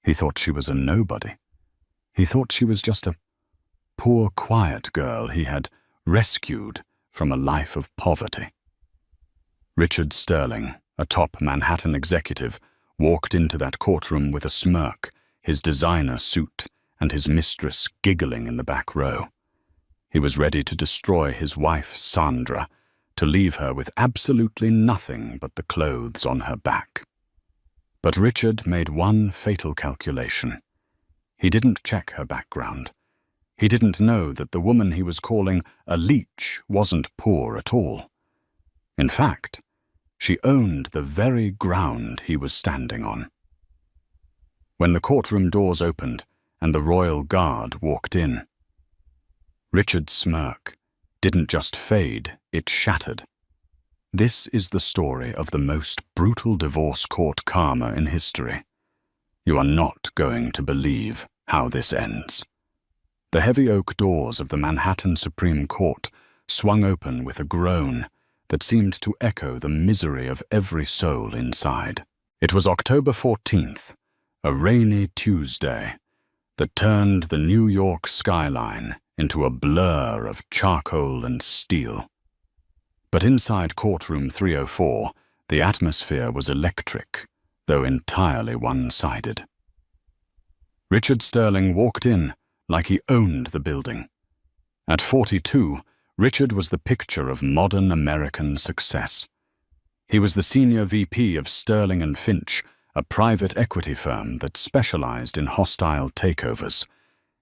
He thought she was a nobody. He thought she was just a poor, quiet girl he had rescued from a life of poverty. Richard Sterling, a top Manhattan executive, walked into that courtroom with a smirk, his designer suit, and his mistress giggling in the back row. He was ready to destroy his wife, Sandra, to leave her with absolutely nothing but the clothes on her back. But Richard made one fatal calculation. He didn't check her background. He didn't know that the woman he was calling a leech wasn't poor at all. In fact, she owned the very ground he was standing on. When the courtroom doors opened and the royal guard walked in, Richard's smirk didn't just fade, it shattered. This is the story of the most brutal divorce court karma in history. You are not going to believe how this ends. The heavy oak doors of the Manhattan Supreme Court swung open with a groan that seemed to echo the misery of every soul inside. It was October 14th, a rainy Tuesday, that turned the New York skyline into a blur of charcoal and steel. But inside courtroom 304, the atmosphere was electric, though entirely one-sided. Richard Sterling walked in like he owned the building. At 42, Richard was the picture of modern American success. He was the senior VP of Sterling and Finch, a private equity firm that specialized in hostile takeovers.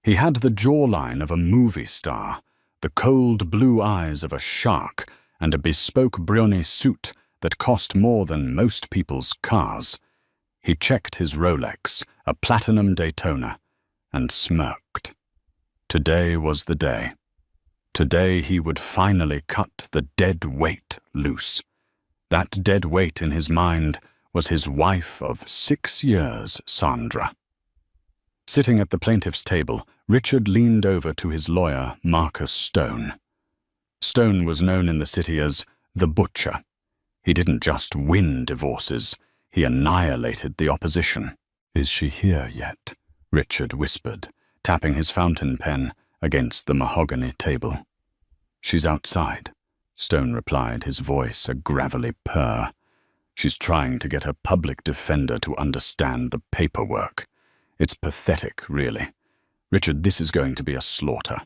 He had the jawline of a movie star, the cold blue eyes of a shark, and a bespoke Brioni suit that cost more than most people's cars. He checked his Rolex, a platinum Daytona, and smirked. Today was the day. Today he would finally cut the dead weight loose. That dead weight in his mind was his wife of 6 years, Sandra. Sitting at the plaintiff's table, Richard leaned over to his lawyer, Marcus Stone. Stone was known in the city as the Butcher. He didn't just win divorces, he annihilated the opposition. "Is she here yet?" Richard whispered, tapping his fountain pen against the mahogany table. "She's outside," Stone replied, his voice a gravelly purr. "She's trying to get her public defender to understand the paperwork. It's pathetic, really. Richard, this is going to be a slaughter.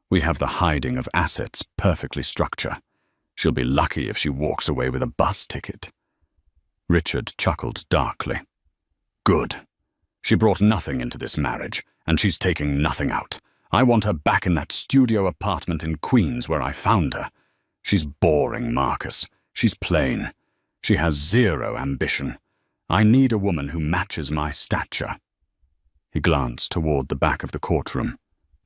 We have the hiding of assets perfectly structured. She'll be lucky if she walks away with a bus ticket." Richard chuckled darkly. "Good. She brought nothing into this marriage, and she's taking nothing out. I want her back in that studio apartment in Queens where I found her. She's boring, Marcus. She's plain. She has zero ambition. I need a woman who matches my stature." He glanced toward the back of the courtroom.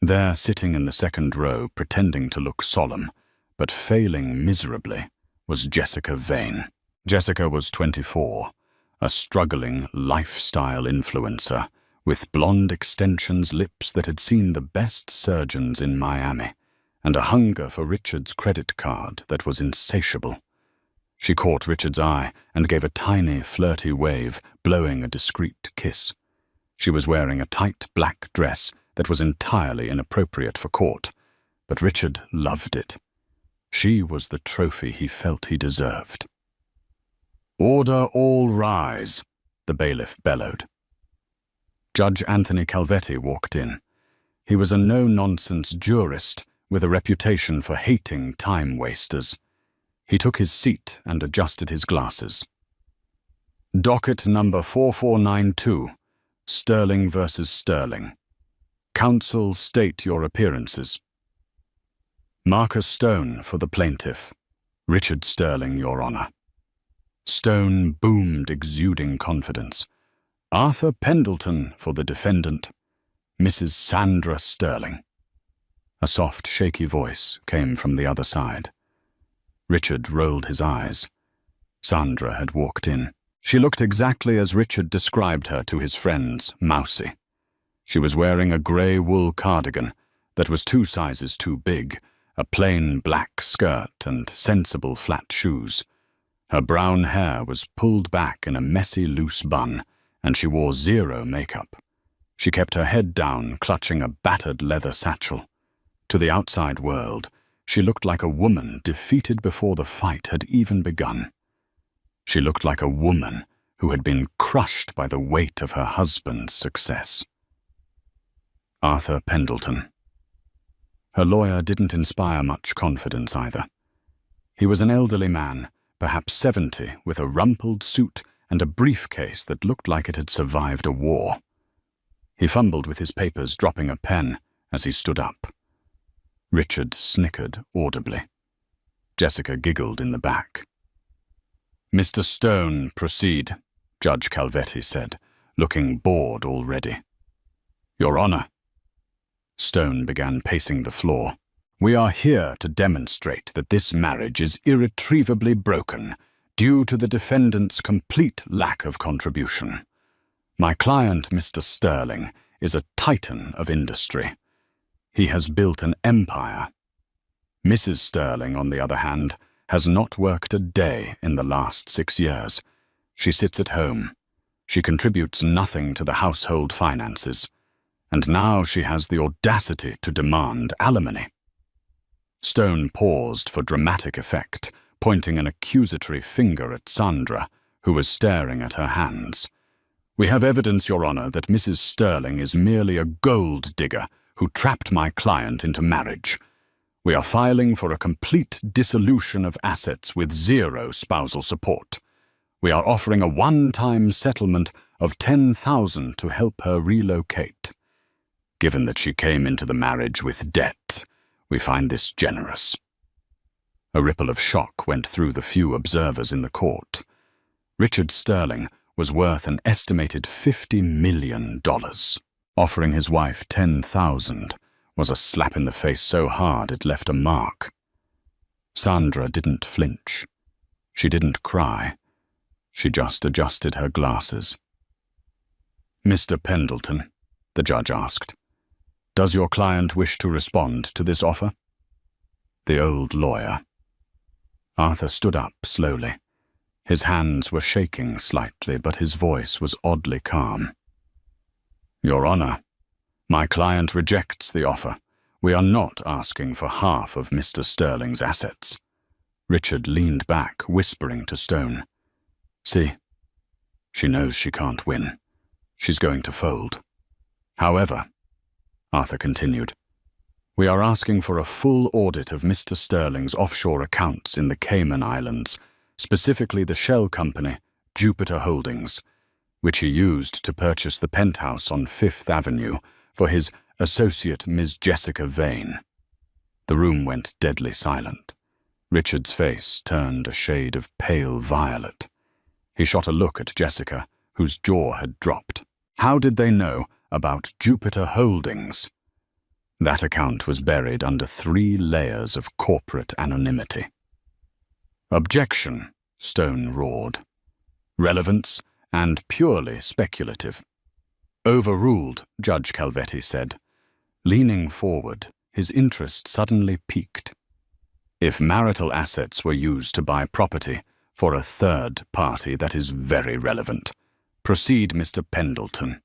There, sitting in the second row, pretending to look solemn, but failing miserably, was Jessica Vane. Jessica was 24, a struggling lifestyle influencer, with blonde extensions lips that had seen the best surgeons in Miami, and a hunger for Richard's credit card that was insatiable. She caught Richard's eye and gave a tiny, flirty wave, blowing a discreet kiss. She was wearing a tight black dress that was entirely inappropriate for court, but Richard loved it. She was the trophy he felt he deserved. "Order all rise," the bailiff bellowed. Judge Anthony Calvetti walked in. He was a no-nonsense jurist with a reputation for hating time-wasters. He took his seat and adjusted his glasses. "Docket number 4492, Sterling versus Sterling. Counsel, state your appearances." "Marcus Stone for the plaintiff. Richard Sterling, Your Honor." Stone boomed, exuding confidence. "Arthur Pendleton for the defendant. Mrs. Sandra Sterling." A soft, shaky voice came from the other side. Richard rolled his eyes. Sandra had walked in. She looked exactly as Richard described her to his friends, Mousy. She was wearing a grey wool cardigan that was 2 sizes too big, a plain black skirt and sensible flat shoes. Her brown hair was pulled back in a messy loose bun, and she wore zero makeup. She kept her head down, clutching a battered leather satchel. To the outside world, she looked like a woman defeated before the fight had even begun. She looked like a woman who had been crushed by the weight of her husband's success. Arthur Pendleton. Her lawyer didn't inspire much confidence either. He was an elderly man, perhaps 70, with a rumpled suit and a briefcase that looked like it had survived a war. He fumbled with his papers, dropping a pen as he stood up. Richard snickered audibly. Jessica giggled in the back. "Mr. Stone, proceed," Judge Calvetti said, looking bored already. "Your Honor." Stone began pacing the floor. "We are here to demonstrate that this marriage is irretrievably broken due to the defendant's complete lack of contribution. My client, Mr. Sterling, is a titan of industry. He has built an empire. Mrs. Sterling, on the other hand, has not worked a day in the last 6 years. She sits at home. She contributes nothing to the household finances. And now she has the audacity to demand alimony." Stone paused for dramatic effect, pointing an accusatory finger at Sandra, who was staring at her hands. "We have evidence, Your Honor, that Mrs. Sterling is merely a gold digger who trapped my client into marriage. We are filing for a complete dissolution of assets with zero spousal support. We are offering a one-time settlement of $10,000 to help her relocate. Given that she came into the marriage with debt, we find this generous." A ripple of shock went through the few observers in the court. Richard Sterling was worth an estimated $50 million. Offering his wife $10,000 was a slap in the face so hard it left a mark. Sandra didn't flinch. She didn't cry. She just adjusted her glasses. "Mr. Pendleton," the judge asked, "does your client wish to respond to this offer?" The old lawyer. Arthur stood up slowly. His hands were shaking slightly, but his voice was oddly calm. "Your Honor, my client rejects the offer. We are not asking for half of Mr. Sterling's assets." Richard leaned back, whispering to Stone. "See, she knows she can't win. She's going to fold. However," Arthur continued, "we are asking for a full audit of Mr. Sterling's offshore accounts in the Cayman Islands, specifically the shell company, Jupiter Holdings, which he used to purchase the penthouse on 5th Avenue for his associate Ms. Jessica Vane." The room went deadly silent. Richard's face turned a shade of pale violet. He shot a look at Jessica, whose jaw had dropped. How did they know about Jupiter Holdings? That account was buried under 3 layers of corporate anonymity. "Objection," Stone roared. "Relevance and purely speculative." "Overruled," Judge Calvetti said. Leaning forward, his interest suddenly piqued. "If marital assets were used to buy property for a third party, that is very relevant. Proceed, Mr. Pendleton."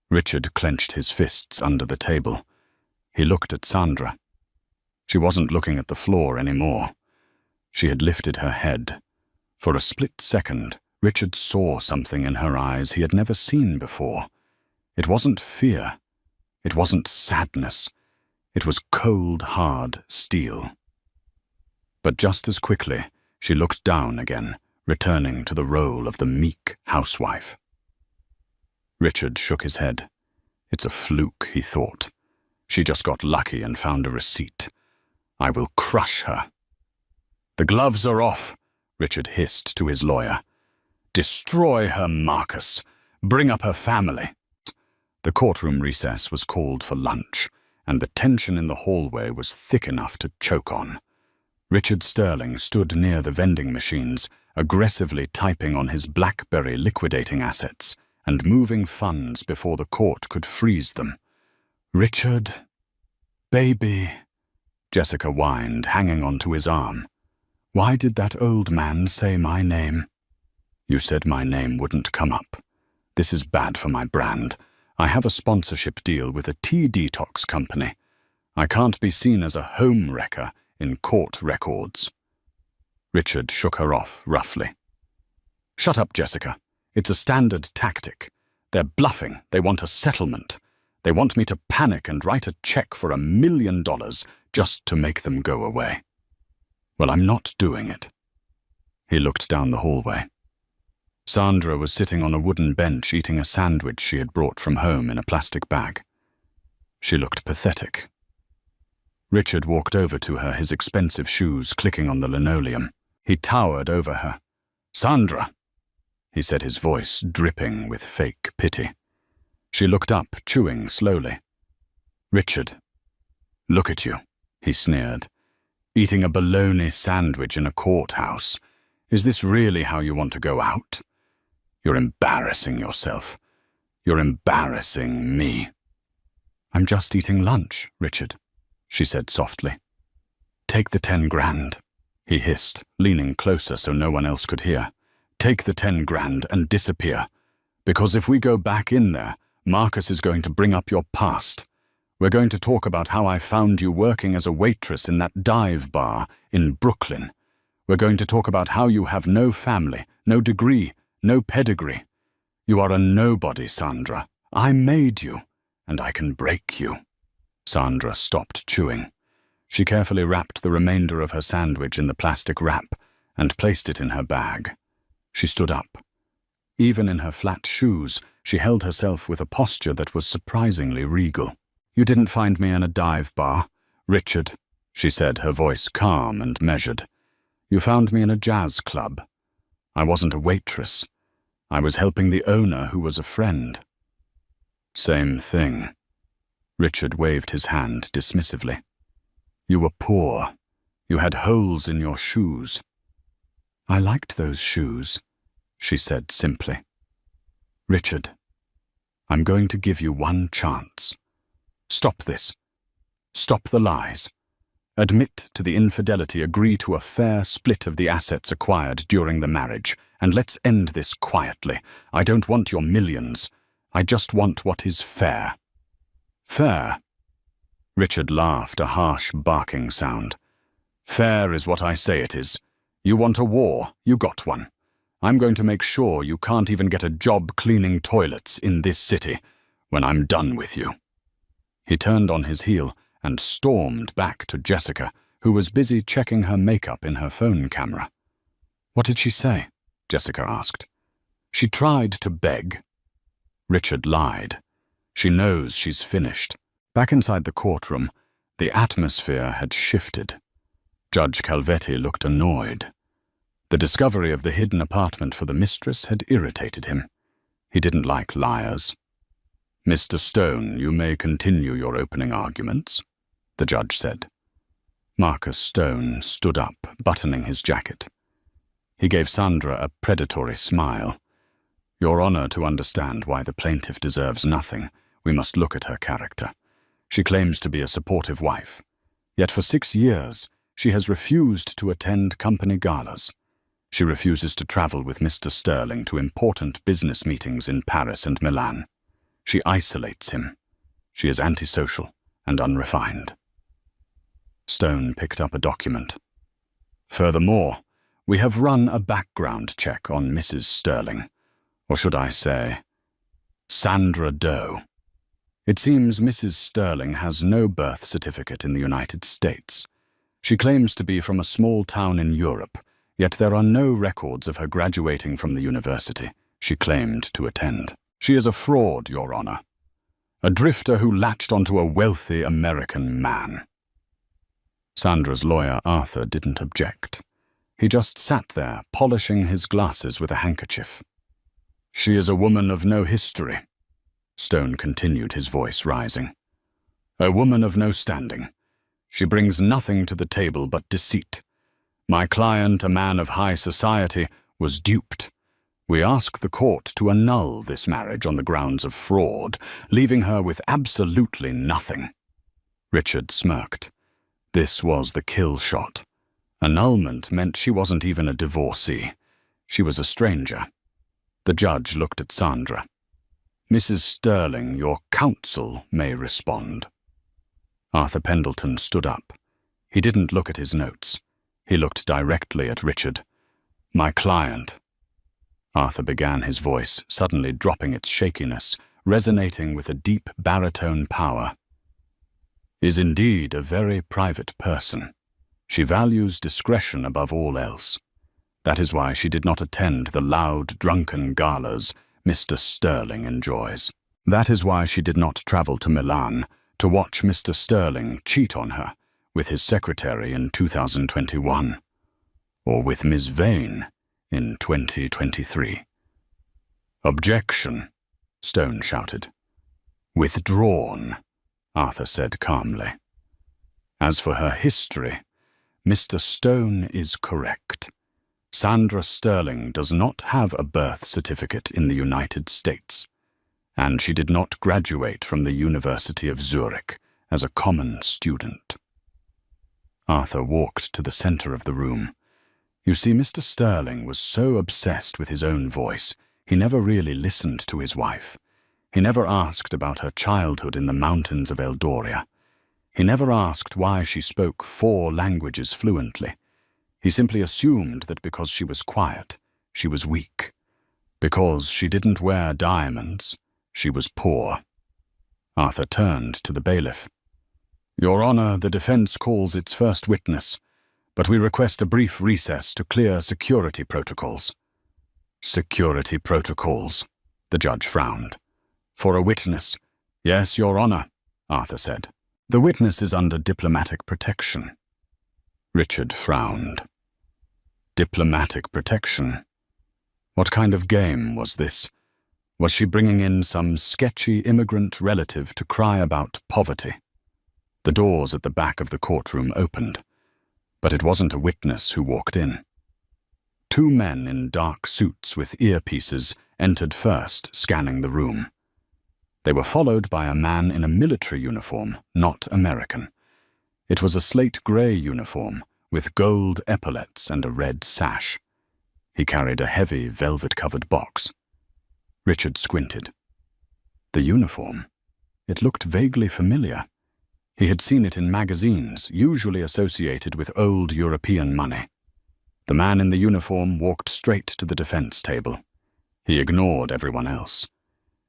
Richard clenched his fists under the table. He looked at Sandra. She wasn't looking at the floor anymore. She had lifted her head. For a split second, Richard saw something in her eyes he had never seen before. It wasn't fear. It wasn't sadness. It was cold, hard steel. But just as quickly, she looked down again, returning to the role of the meek housewife. Richard shook his head. "It's a fluke," he thought. "She just got lucky and found a receipt. I will crush her." "The gloves are off," Richard hissed to his lawyer. "Destroy her, Marcus. Bring up her family." The courtroom recess was called for lunch, and the tension in the hallway was thick enough to choke on. Richard Sterling stood near the vending machines, aggressively typing on his BlackBerry liquidating assets and moving funds before the court could freeze them. "Richard, baby," Jessica whined, hanging onto his arm. "Why did that old man say my name?" "You said my name wouldn't come up. This is bad for my brand. I have a sponsorship deal with a tea detox company. I can't be seen as a home wrecker in court records." Richard shook her off roughly. "Shut up, Jessica. It's a standard tactic. They're bluffing. They want a settlement. They want me to panic and write a check for $1 million just to make them go away. Well, I'm not doing it." He looked down the hallway. Sandra was sitting on a wooden bench eating a sandwich she had brought from home in a plastic bag. She looked pathetic. Richard walked over to her, his expensive shoes clicking on the linoleum. He towered over her. "Sandra," he said, his voice dripping with fake pity. She looked up, chewing slowly. "Richard, look at you," he sneered. "Eating a bologna sandwich in a courthouse. Is this really how you want to go out? You're embarrassing yourself. You're embarrassing me." "I'm just eating lunch, Richard," she said softly. "Take the 10 grand, he hissed, leaning closer so no one else could hear. "Take the 10 grand and disappear. Because if we go back in there, Marcus is going to bring up your past. We're going to talk about how I found you working as a waitress in that dive bar in Brooklyn. We're going to talk about how you have no family, no degree, no pedigree. You are a nobody, Sandra. I made you, and I can break you." Sandra stopped chewing. She carefully wrapped the remainder of her sandwich in the plastic wrap and placed it in her bag. She stood up. Even in her flat shoes, she held herself with a posture that was surprisingly regal. "You didn't find me in a dive bar, Richard," she said, her voice calm and measured. "You found me in a jazz club. I wasn't a waitress. I was helping the owner who was a friend." "Same thing." Richard waved his hand dismissively. "You were poor. You had holes in your shoes." "I liked those shoes," she said simply. "Richard, I'm going to give you one chance. Stop this. Stop the lies. Admit to the infidelity, agree to a fair split of the assets acquired during the marriage, and let's end this quietly. I don't want your millions. I just want what is fair." "Fair?" Richard laughed, a harsh barking sound. "Fair is what I say it is. You want a war, you got one. I'm going to make sure you can't even get a job cleaning toilets in this city when I'm done with you." He turned on his heel and stormed back to Jessica, who was busy checking her makeup in her phone camera. "What did she say?" Jessica asked. "She tried to beg." Richard lied. "She knows she's finished." Back inside the courtroom, the atmosphere had shifted. Judge Calvetti looked annoyed. The discovery of the hidden apartment for the mistress had irritated him. He didn't like liars. "Mr. Stone, you may continue your opening arguments," the judge said. Marcus Stone stood up, buttoning his jacket. He gave Sandra a predatory smile. "Your Honor, to understand why the plaintiff deserves nothing, we must look at her character. She claims to be a supportive wife. Yet for 6 years, she has refused to attend company galas. She refuses to travel with Mr. Sterling to important business meetings in Paris and Milan. She isolates him. She is antisocial and unrefined." Stone picked up a document. "Furthermore, we have run a background check on Mrs. Sterling, or should I say, Sandra Doe. It seems Mrs. Sterling has no birth certificate in the United States. She claims to be from a small town in Europe, yet there are no records of her graduating from the university she claimed to attend. She is a fraud, Your Honor. A drifter who latched onto a wealthy American man." Sandra's lawyer, Arthur, didn't object. He just sat there, polishing his glasses with a handkerchief. "She is a woman of no history," Stone continued, his voice rising. "A woman of no standing. She brings nothing to the table but deceit. My client, a man of high society, was duped. We ask the court to annul this marriage on the grounds of fraud, leaving her with absolutely nothing." Richard smirked. This was the kill shot. Annulment meant she wasn't even a divorcee. She was a stranger. The judge looked at Sandra. Mrs. Sterling, your counsel may respond. Arthur Pendleton stood up. He didn't look at his notes. He looked directly at Richard. My client. Arthur began, his voice suddenly dropping its shakiness, resonating with a deep baritone power. Is indeed a very private person. She values discretion above all else. That is why she did not attend the loud, drunken galas Mr. Sterling enjoys. That is why she did not travel to Milan to watch Mr. Sterling cheat on her with his secretary in 2021, or with Miss Vane in 2023. Objection, Stone shouted. Withdrawn, Arthur said calmly. As for her history, Mr. Stone is correct. Sandra Sterling does not have a birth certificate in the United States, and she did not graduate from the University of Zurich as a common student. Arthur walked to the center of the room. You see, Mr. Sterling was so obsessed with his own voice, he never really listened to his wife. He never asked about her childhood in the mountains of Eldoria. He never asked why she spoke 4 languages fluently. He simply assumed that because she was quiet, she was weak. Because she didn't wear diamonds, she was poor. Arthur turned to the bailiff. Your Honor, the defense calls its first witness, but we request a brief recess to clear security protocols. Security protocols, the judge frowned. For a witness. Yes, Your Honor, Arthur said. The witness is under diplomatic protection. Richard frowned. Diplomatic protection? What kind of game was this? Was she bringing in some sketchy immigrant relative to cry about poverty? The doors at the back of the courtroom opened, but it wasn't a witness who walked in. 2 men in dark suits with earpieces entered first, scanning the room. They were followed by a man in a military uniform, not American. It was a slate-gray uniform with gold epaulets and a red sash. He carried a heavy, velvet-covered box. Richard squinted. The uniform. It looked vaguely familiar. He had seen it in magazines, usually associated with old European money. The man in the uniform walked straight to the defense table. He ignored everyone else.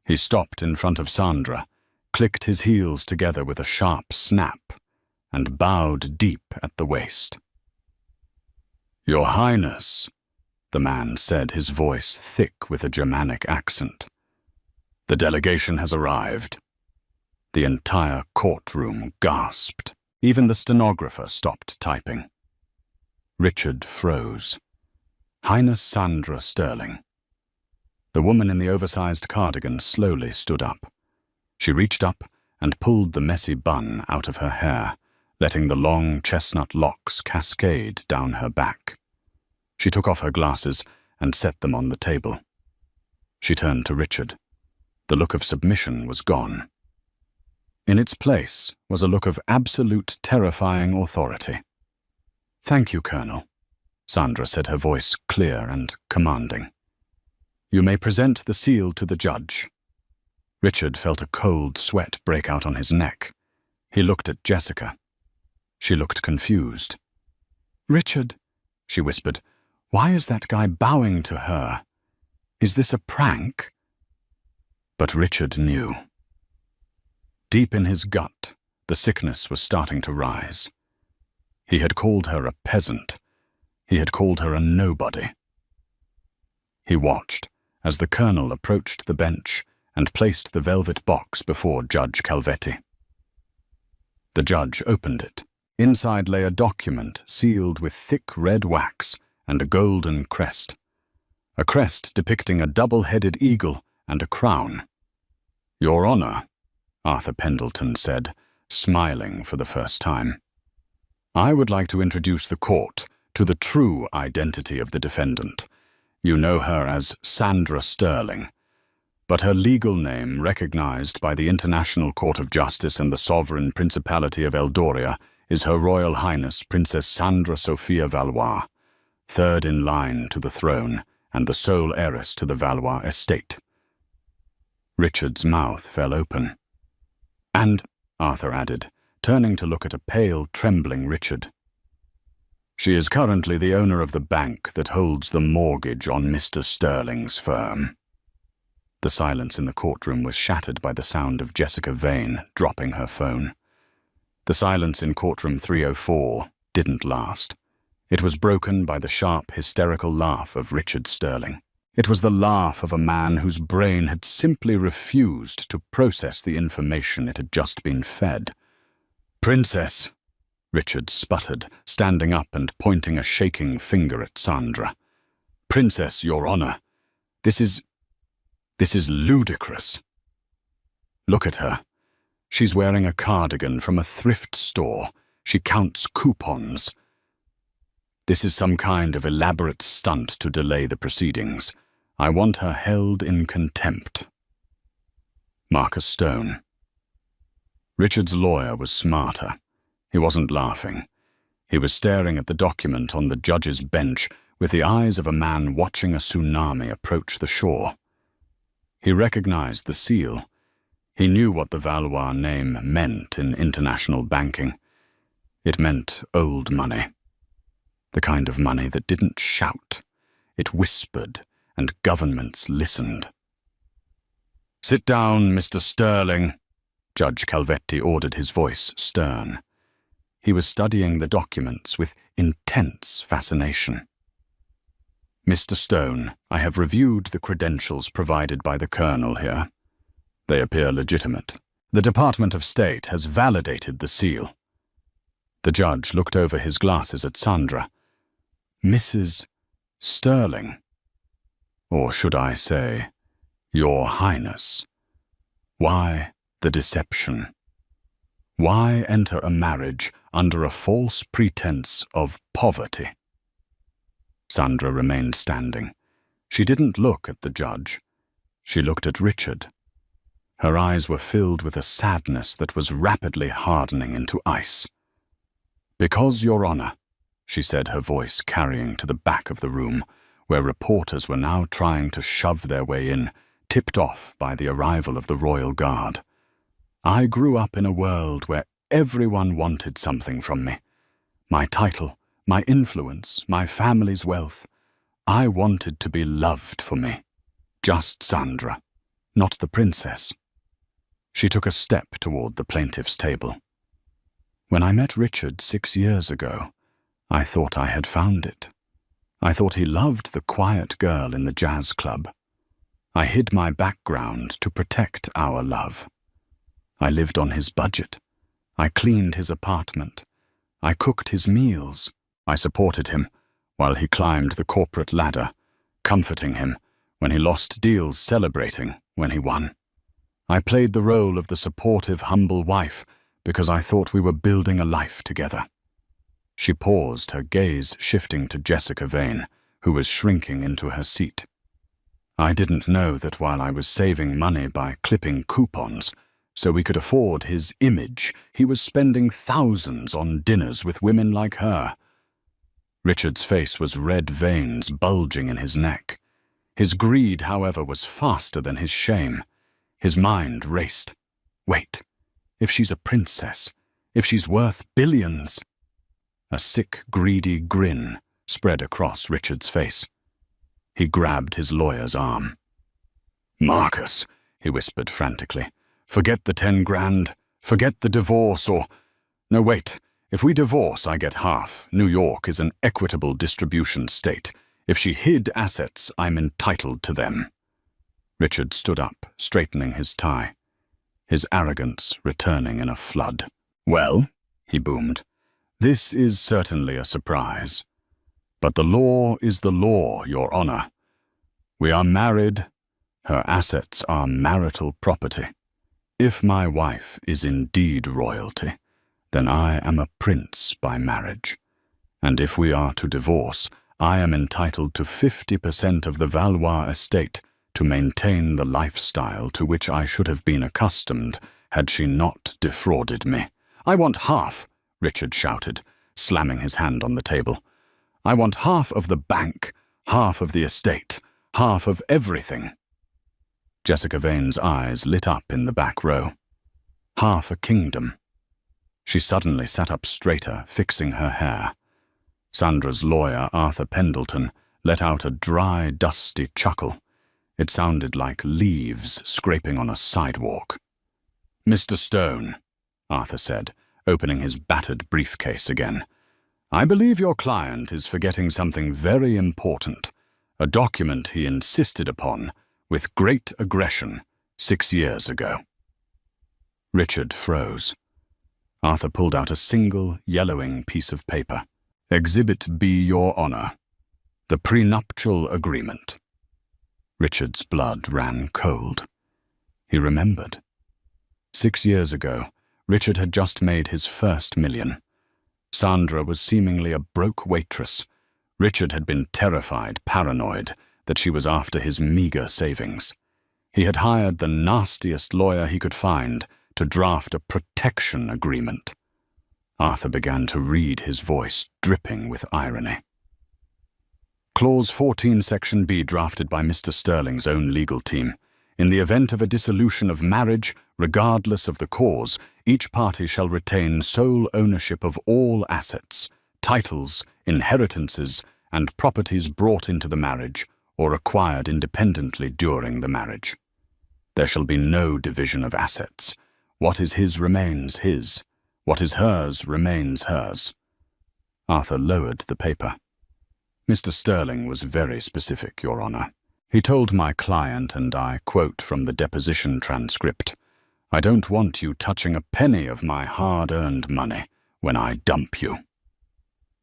He stopped in front of Sandra, clicked his heels together with a sharp snap, and bowed deep at the waist. Your Highness, the man said, his voice thick with a Germanic accent. The delegation has arrived. The entire courtroom gasped. Even the stenographer stopped typing. Richard froze. Highness Sandra Sterling. The woman in the oversized cardigan slowly stood up. She reached up and pulled the messy bun out of her hair, letting the long chestnut locks cascade down her back. She took off her glasses and set them on the table. She turned to Richard. The look of submission was gone. In its place was a look of absolute terrifying authority. Thank you, Colonel, Sandra said, her voice clear and commanding. You may present the seal to the judge. Richard felt a cold sweat break out on his neck. He looked at Jessica. She looked confused. Richard, she whispered, why is that guy bowing to her? Is this a prank? But Richard knew. Deep in his gut, the sickness was starting to rise. He had called her a peasant. He had called her a nobody. He watched as the colonel approached the bench and placed the velvet box before Judge Calvetti. The judge opened it. Inside lay a document sealed with thick red wax and a golden crest. A crest depicting a double-headed eagle and a crown. Your Honor, Arthur Pendleton said, smiling for the first time. I would like to introduce the court to the true identity of the defendant. You know her as Sandra Sterling, but her legal name, recognized by the International Court of Justice and the Sovereign Principality of Eldoria, is Her Royal Highness Princess Sandra Sophia Valois, third in line to the throne and the sole heiress to the Valois estate. Richard's mouth fell open. "And," Arthur added, turning to look at a pale, trembling Richard, "she is currently the owner of the bank that holds the mortgage on Mr. Sterling's firm." The silence in the courtroom was shattered by the sound of Jessica Vane dropping her phone. The silence in courtroom 304 didn't last. It was broken by the sharp, hysterical laugh of Richard Sterling. It was the laugh of a man whose brain had simply refused to process the information it had just been fed. "Princess," Richard sputtered, standing up and pointing a shaking finger at Sandra. "Princess, Your Honor, this is ludicrous. Look at her. She's wearing a cardigan from a thrift store. She counts coupons. This is some kind of elaborate stunt to delay the proceedings. I want her held in contempt." Marcus Stone. Richard's lawyer was smarter. He wasn't laughing. He was staring at the document on the judge's bench with the eyes of a man watching a tsunami approach the shore. He recognized the seal. He knew what the Valois name meant in international banking. It meant old money. The kind of money that didn't shout. It whispered, and governments listened. "Sit down, Mr. Sterling," Judge Calvetti ordered, his voice stern. He was studying the documents with intense fascination. "Mr. Stone, I have reviewed the credentials provided by the Colonel here. They appear legitimate. The Department of State has validated the seal." The judge looked over his glasses at Sandra. "Mrs. Sterling. Or should I say, Your Highness. Why the deception? Why enter a marriage under a false pretense of poverty?" Sandra remained standing. She didn't look at the judge. She looked at Richard. Her eyes were filled with a sadness that was rapidly hardening into ice. "Because, Your Honor," she said, her voice carrying to the back of the room, where reporters were now trying to shove their way in, tipped off by the arrival of the Royal Guard. "I grew up in a world where everyone wanted something from me. My title, my influence, my family's wealth. I wanted to be loved for me. Just Sandra, not the princess." She took a step toward the plaintiff's table. "When I met Richard 6 years ago, I thought I had found it. I thought he loved the quiet girl in the jazz club. I hid my background to protect our love. I lived on his budget. I cleaned his apartment. I cooked his meals. I supported him while he climbed the corporate ladder, comforting him when he lost deals, celebrating when he won. I played the role of the supportive, humble wife because I thought we were building a life together." She paused, her gaze shifting to Jessica Vane, who was shrinking into her seat. "I didn't know that while I was saving money by clipping coupons so we could afford his image, he was spending thousands on dinners with women like her." Richard's face was red veins bulging in his neck. His greed, however, was faster than his shame. His mind raced. "Wait, if she's a princess, if she's worth billions..." A sick, greedy grin spread across Richard's face. He grabbed his lawyer's arm. "Marcus," he whispered frantically, "forget the 10 grand, forget the divorce, or... No, wait. If we divorce, I get half. New York is an equitable distribution state. If she hid assets, I'm entitled to them." Richard stood up, straightening his tie, his arrogance returning in a flood. "Well," he boomed, "this is certainly a surprise. But the law is the law, Your Honor. We are married. Her assets are marital property. If my wife is indeed royalty, then I am a prince by marriage. And if we are to divorce, I am entitled to 50% of the Valois estate to maintain the lifestyle to which I should have been accustomed had she not defrauded me." "I want half," Richard shouted, slamming his hand on the table. "I want half of the bank, half of the estate, half of everything." Jessica Vane's eyes lit up in the back row. Half a kingdom. She suddenly sat up straighter, fixing her hair. Sandra's lawyer, Arthur Pendleton, let out a dry, dusty chuckle. It sounded like leaves scraping on a sidewalk. "Mr. Stone," Arthur said, opening his battered briefcase again, "I believe your client is forgetting something very important, a document he insisted upon with great aggression 6 years ago." Richard froze. Arthur pulled out a single, yellowing piece of paper. "Exhibit B, Your Honor. The prenuptial agreement." Richard's blood ran cold. He remembered. 6 years ago, Richard had just made his first million. Sandra was seemingly a broke waitress. Richard had been terrified, paranoid, that she was after his meager savings. He had hired the nastiest lawyer he could find to draft a protection agreement. Arthur began to read, his voice dripping with irony. Clause 14, Section B, drafted by Mr. Sterling's own legal team. In the event of a dissolution of marriage, regardless of the cause, each party shall retain sole ownership of all assets, titles, inheritances, and properties brought into the marriage or acquired independently during the marriage. There shall be no division of assets. What is his remains his. What is hers remains hers. Arthur lowered the paper. "Mr. Sterling was very specific, Your Honor. He told my client, and I quote from the deposition transcript, 'I don't want you touching a penny of my hard-earned money when I dump you.'"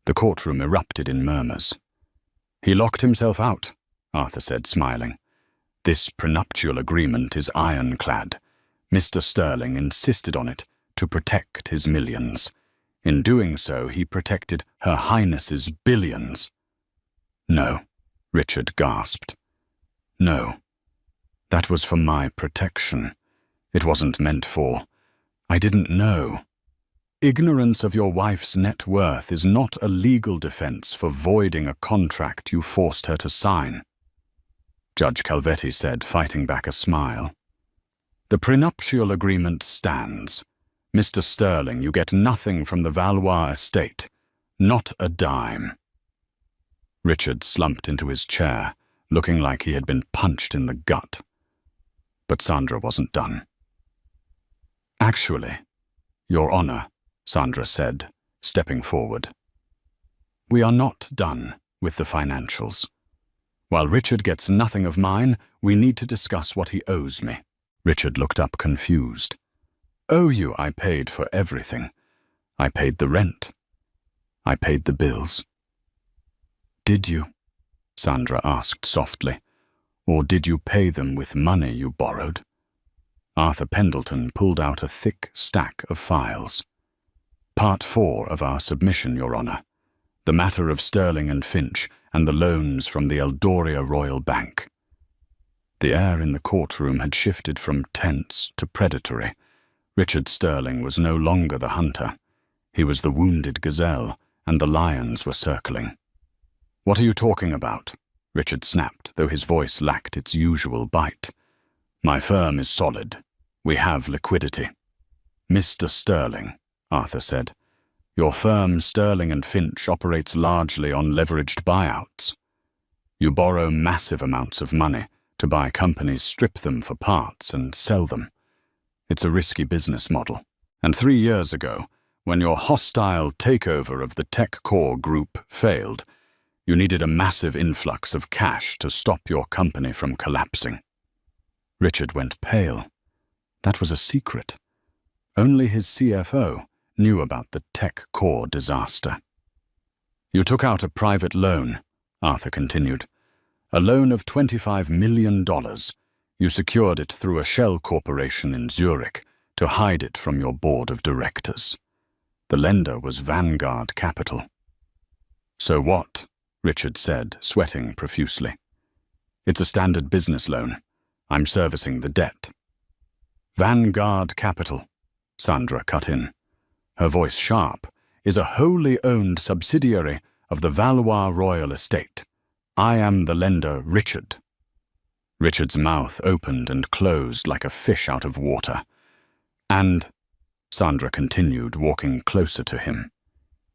The courtroom erupted in murmurs. "He locked himself out," Arthur said, smiling. "This prenuptial agreement is ironclad. Mr. Sterling insisted on it to protect his millions. In doing so, he protected Her Highness's billions." "No," Richard gasped. "No. That was for my protection. It wasn't meant for... I didn't know. Ignorance of your wife's net worth is not a legal defense for voiding a contract you forced her to sign," Judge Calvetti said, fighting back a smile. "The prenuptial agreement stands. Mr. Sterling, you get nothing from the Valois estate. Not a dime." Richard slumped into his chair, looking like he had been punched in the gut. But Sandra wasn't done. "Actually, Your Honor," Sandra said, stepping forward, "we are not done with the financials. While Richard gets nothing of mine, we need to discuss what he owes me." Richard looked up confused. "Owe you? I paid for everything. I paid the rent. I paid the bills." "Did you?" Sandra asked softly. "Or did you pay them with money you borrowed?" Arthur Pendleton pulled out a thick stack of files. "Part 4 of our submission, Your Honor. The matter of Sterling and Finch and the loans from the Eldoria Royal Bank." The air in the courtroom had shifted from tense to predatory. Richard Sterling was no longer the hunter. He was the wounded gazelle, and the lions were circling. "What are you talking about?" Richard snapped, though his voice lacked its usual bite. "My firm is solid. We have liquidity." "Mr. Sterling," Arthur said, "your firm, Sterling and Finch, operates largely on leveraged buyouts. You borrow massive amounts of money to buy companies, strip them for parts, and sell them. It's a risky business model. And 3 years ago, when your hostile takeover of the Tech Core group failed, you needed a massive influx of cash to stop your company from collapsing." Richard went pale. That was a secret. Only his CFO knew about the Tech Core disaster. "You took out a private loan," Arthur continued. "A loan of $25 million. You secured it through a shell corporation in Zurich to hide it from your board of directors. The lender was Vanguard Capital." "So what?" Richard said, sweating profusely. "It's a standard business loan. I'm servicing the debt." "Vanguard Capital," Sandra cut in, her voice sharp, "is a wholly owned subsidiary of the Valois Royal Estate. I am the lender, Richard." Richard's mouth opened and closed like a fish out of water. And, Sandra continued, walking closer to him,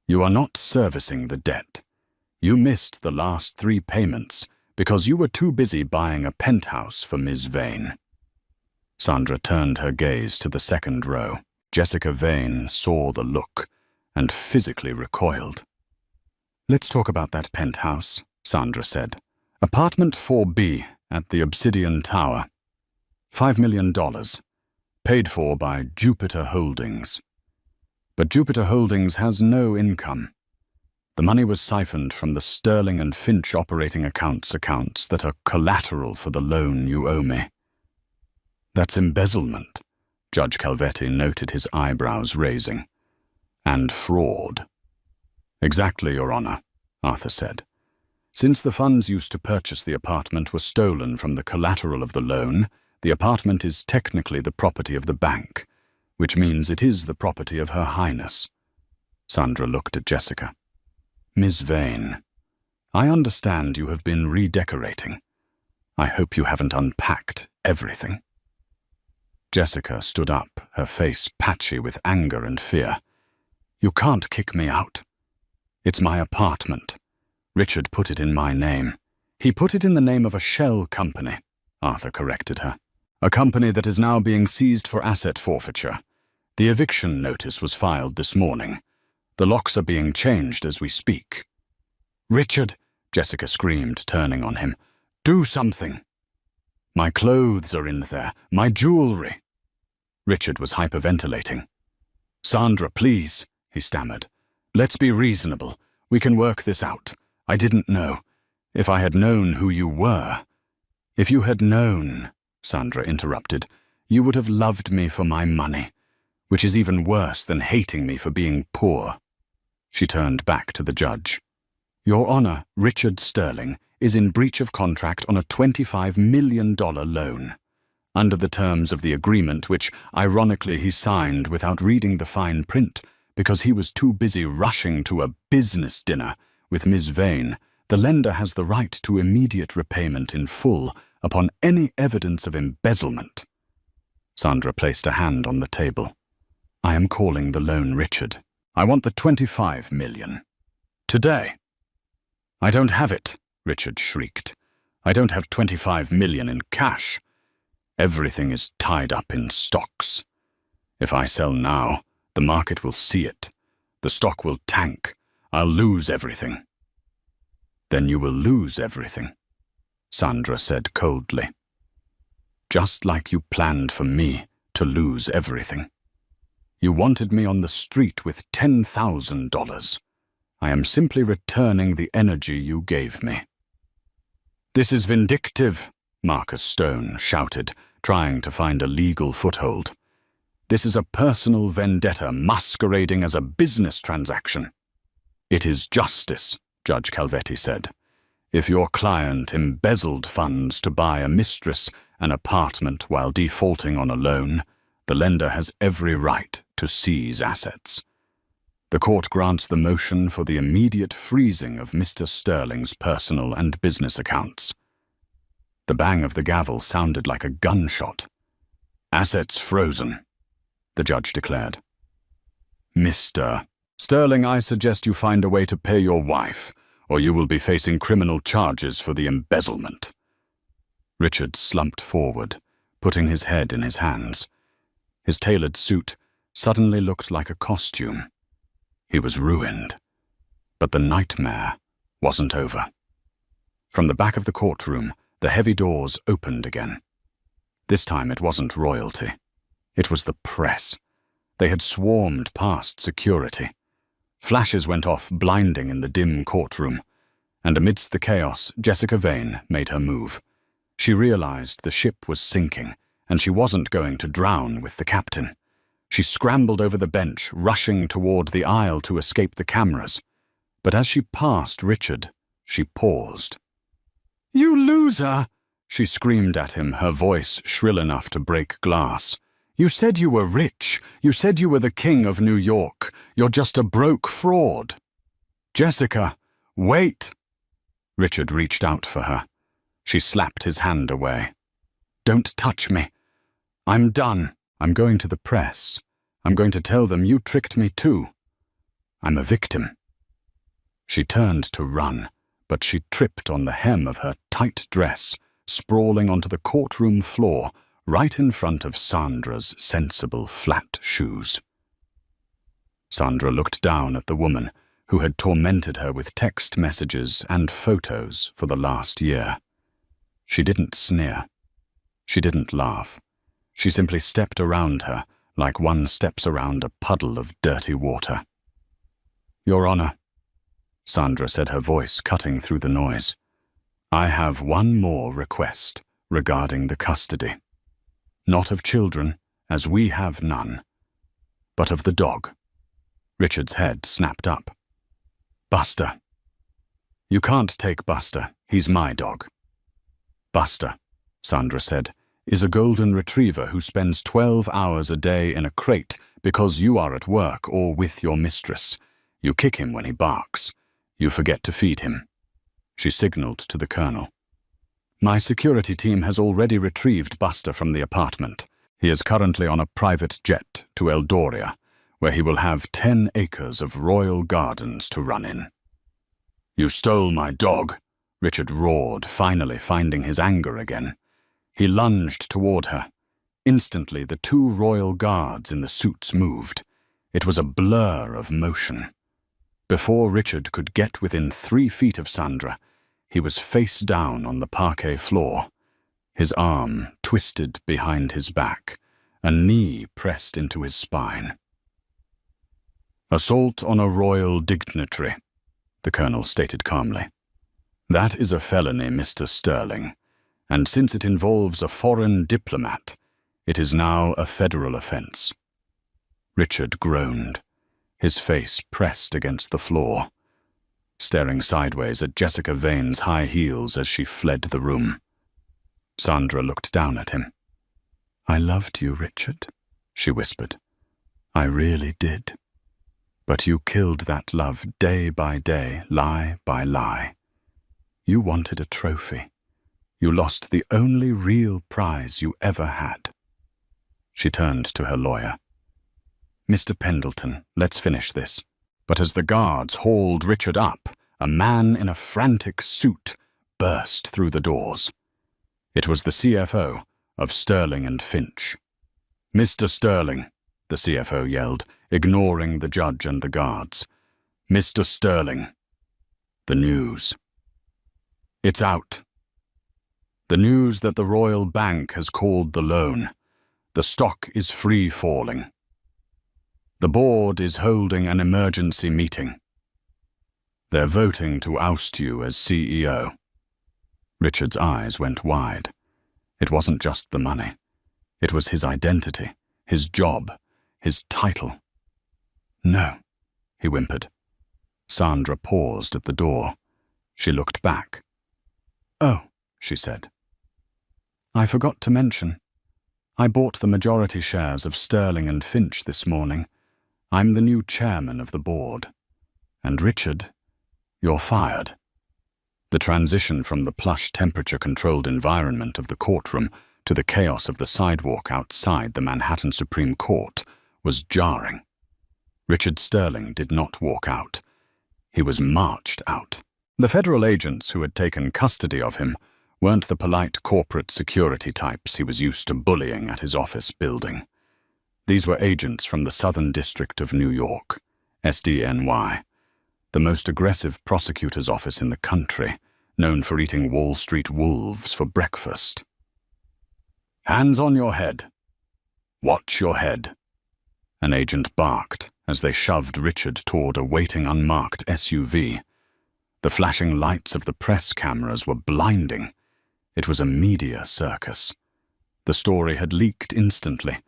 you are not servicing the debt. You missed the last 3 payments because you were too busy buying a penthouse for Ms. Vane. Sandra turned her gaze to the second row. Jessica Vane saw the look and physically recoiled. Let's talk about that penthouse, Sandra said. Apartment 4B at the Obsidian Tower. $5 million. Paid for by Jupiter Holdings. But Jupiter Holdings has no income. The money was siphoned from the Sterling and Finch operating accounts that are collateral for the loan you owe me. That's embezzlement, Judge Calvetti noted, his eyebrows raising. And fraud. Exactly, Your Honor, Arthur said. Since the funds used to purchase the apartment were stolen from the collateral of the loan, the apartment is technically the property of the bank, which means it is the property of Her Highness. Sandra looked at Jessica. Ms. Vane, I understand you have been redecorating. I hope you haven't unpacked everything. Jessica stood up, her face patchy with anger and fear. You can't kick me out. It's my apartment. Richard put it in my name. He put it in the name of a shell company, Arthur corrected her. A company that is now being seized for asset forfeiture. The eviction notice was filed this morning. The locks are being changed as we speak. Richard, Jessica screamed, turning on him. Do something. My clothes are in there, my jewelry. Richard was hyperventilating. Sandra, please, he stammered. Let's be reasonable. We can work this out. I didn't know. If I had known who you were. If you had known, Sandra interrupted, you would have loved me for my money, which is even worse than hating me for being poor. She turned back to the judge. Your Honor, Richard Sterling is in breach of contract on a $25 million loan. Under the terms of the agreement, which, ironically, he signed without reading the fine print because he was too busy rushing to a business dinner with Ms. Vane, the lender has the right to immediate repayment in full upon any evidence of embezzlement. Sandra placed a hand on the table. I am calling the loan Richard. I want the $25 million. Today. I don't have it, Richard shrieked. I don't have $25 million in cash. Everything is tied up in stocks. If I sell now, the market will see it. The stock will tank. I'll lose everything. Then you will lose everything, Sandra said coldly. Just like you planned for me to lose everything. You wanted me on the street with $10,000. I am simply returning the energy you gave me. This is vindictive, Marcus Stone shouted, trying to find a legal foothold. This is a personal vendetta masquerading as a business transaction. It is justice, Judge Calvetti said. If your client embezzled funds to buy a mistress an apartment while defaulting on a loan, the lender has every right to seize assets. The court grants the motion for the immediate freezing of Mr. Sterling's personal and business accounts. The bang of the gavel sounded like a gunshot. Assets frozen, the judge declared. Mr. Sterling, I suggest you find a way to pay your wife, or you will be facing criminal charges for the embezzlement. Richard slumped forward, putting his head in his hands. His tailored suit suddenly looked like a costume. He was ruined. But the nightmare wasn't over. From the back of the courtroom, the heavy doors opened again. This time it wasn't royalty. It was the press. They had swarmed past security. Flashes went off blinding in the dim courtroom, and amidst the chaos, Jessica Vane made her move. She realized the ship was sinking, and she wasn't going to drown with the captain. She scrambled over the bench, rushing toward the aisle to escape the cameras. But as she passed Richard, she paused. "You loser!" she screamed at him, her voice shrill enough to break glass. "You said you were rich. You said you were the king of New York. You're just a broke fraud." "Jessica, wait!" Richard reached out for her. She slapped his hand away. "Don't touch me. I'm done. I'm going to the press. I'm going to tell them you tricked me too. I'm a victim." She turned to run, but she tripped on the hem of her tight dress, sprawling onto the courtroom floor right in front of Sandra's sensible flat shoes. Sandra looked down at the woman who had tormented her with text messages and photos for the last year. She didn't sneer. She didn't laugh. She simply stepped around her like one steps around a puddle of dirty water. "Your Honor," Sandra said, her voice cutting through the noise, "I have one more request regarding the custody. Not of children, as we have none, but of the dog." Richard's head snapped up. "Buster." "You can't take Buster. He's my dog." "Buster," Sandra said, "is a golden retriever who spends 12 hours a day in a crate because you are at work or with your mistress. You kick him when he barks. You forget to feed him." She signaled to the colonel. "My security team has already retrieved Buster from the apartment. He is currently on a private jet to Eldoria, where he will have 10 acres of royal gardens to run in." "You stole my dog," Richard roared, finally finding his anger again. He lunged toward her. Instantly, the 2 royal guards in the suits moved. It was a blur of motion. Before Richard could get within 3 feet of Sandra, he was face down on the parquet floor, his arm twisted behind his back, a knee pressed into his spine. "Assault on a royal dignitary," the colonel stated calmly. "That is a felony, Mr. Sterling, and since it involves a foreign diplomat, it is now a federal offense." Richard groaned, his face pressed against the floor, staring sideways at Jessica Vane's high heels as she fled the room. Sandra looked down at him. "I loved you, Richard," she whispered. "I really did. But you killed that love day by day, lie by lie. You wanted a trophy. You lost the only real prize you ever had." She turned to her lawyer. "Mr. Pendleton, let's finish this." But as the guards hauled Richard up, a man in a frantic suit burst through the doors. It was the CFO of Sterling and Finch. "Mr. Sterling," the CFO yelled, ignoring the judge and the guards. "Mr. Sterling." "The news." "It's out. The news that the Royal Bank has called the loan. The stock is free-falling. The board is holding an emergency meeting. They're voting to oust you as CEO." Richard's eyes went wide. It wasn't just the money. It was his identity, his job, his title. "No," he whimpered. Sandra paused at the door. She looked back. "Oh," she said. "I forgot to mention. I bought the majority shares of Sterling and Finch this morning. I'm the new chairman of the board. And Richard, you're fired." The transition from the plush temperature-controlled environment of the courtroom to the chaos of the sidewalk outside the Manhattan Supreme Court was jarring. Richard Sterling did not walk out. He was marched out. The federal agents who had taken custody of him weren't the polite corporate security types he was used to bullying at his office building. These were agents from the Southern District of New York, SDNY, the most aggressive prosecutor's office in the country, known for eating Wall Street wolves for breakfast. "Hands on your head. Watch your head," an agent barked as they shoved Richard toward a waiting unmarked SUV. The flashing lights of the press cameras were blinding. It was a media circus. The story had leaked instantly.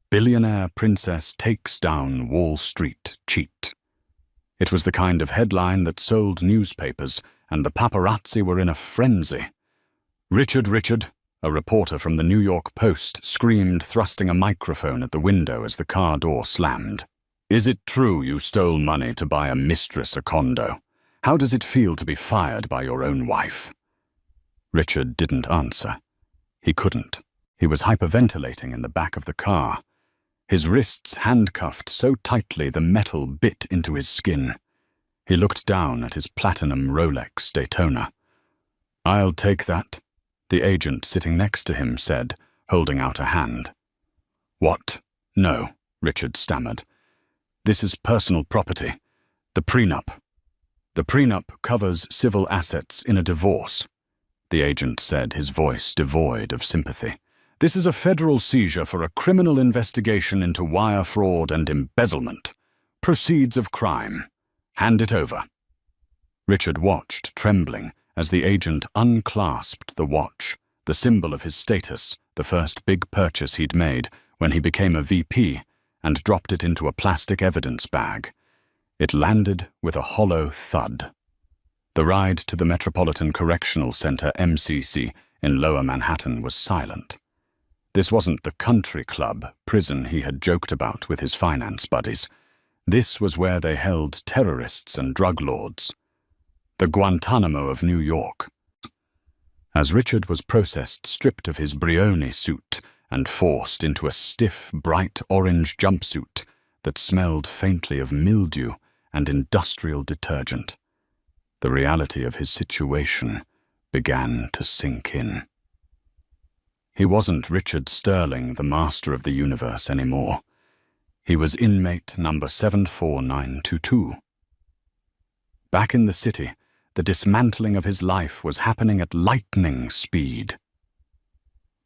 "Billionaire princess takes down Wall Street cheat." It was the kind of headline that sold newspapers, and the paparazzi were in a frenzy. Richard," a reporter from the New York Post screamed, thrusting a microphone at the window as the car door slammed. "Is it true you stole money to buy a mistress a condo? How does it feel to be fired by your own wife?" Richard didn't answer. He couldn't. He was hyperventilating in the back of the car, his wrists handcuffed so tightly the metal bit into his skin. He looked down at his platinum Rolex Daytona. "I'll take that," the agent sitting next to him said, holding out a hand. "What? No," Richard stammered. "This is personal property. The prenup. The prenup covers civil assets in a divorce," the agent said, his voice devoid of sympathy. "This is a federal seizure for a criminal investigation into wire fraud and embezzlement. Proceeds of crime. Hand it over." Richard watched, trembling, as the agent unclasped the watch, the symbol of his status, the first big purchase he'd made when he became a VP, and dropped it into a plastic evidence bag. It landed with a hollow thud. The ride to the Metropolitan Correctional Center, MCC, in Lower Manhattan was silent. This wasn't the country club prison he had joked about with his finance buddies. This was where they held terrorists and drug lords. The Guantanamo of New York. As Richard was processed, stripped of his Brioni suit and forced into a stiff, bright orange jumpsuit that smelled faintly of mildew and industrial detergent, the reality of his situation began to sink in. He wasn't Richard Sterling, the master of the universe, anymore. He was inmate number 74922. Back in the city, the dismantling of his life was happening at lightning speed.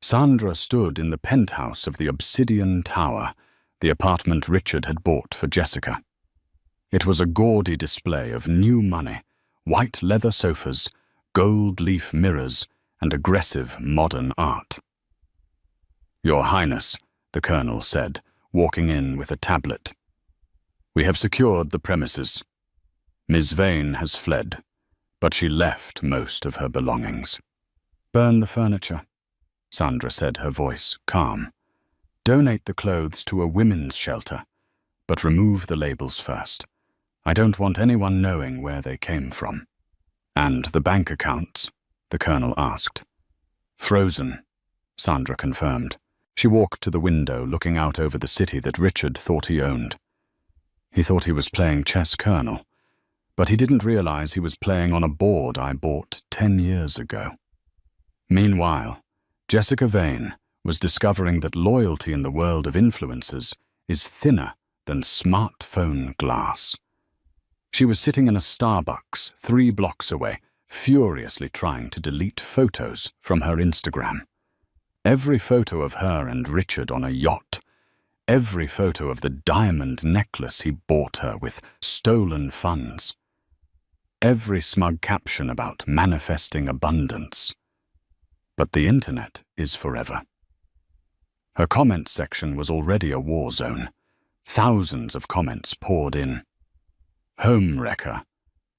Sandra stood in the penthouse of the Obsidian Tower, the apartment Richard had bought for Jessica. It was a gaudy display of new money, white leather sofas, gold leaf mirrors, and aggressive modern art. "Your Highness," the colonel said, walking in with a tablet. "We have secured the premises. Ms. Vane has fled, but she left most of her belongings." "Burn the furniture," Sandra said, her voice calm. "Donate the clothes to a women's shelter, but remove the labels first. I don't want anyone knowing where they came from." "And the bank accounts?" the colonel asked. "Frozen," Sandra confirmed. She walked to the window, looking out over the city that Richard thought he owned. He thought he was playing chess, Colonel, but he didn't realize he was playing on a board I bought 10 years ago. Meanwhile, Jessica Vane was discovering that loyalty in the world of influencers is thinner than smartphone glass. She was sitting in a Starbucks 3 blocks away, furiously trying to delete photos from her Instagram. Every photo of her and Richard on a yacht, every photo of the diamond necklace he bought her with stolen funds, every smug caption about manifesting abundance. But the internet is forever. Her comments section was already a war zone. Thousands of comments poured in. "Home wrecker.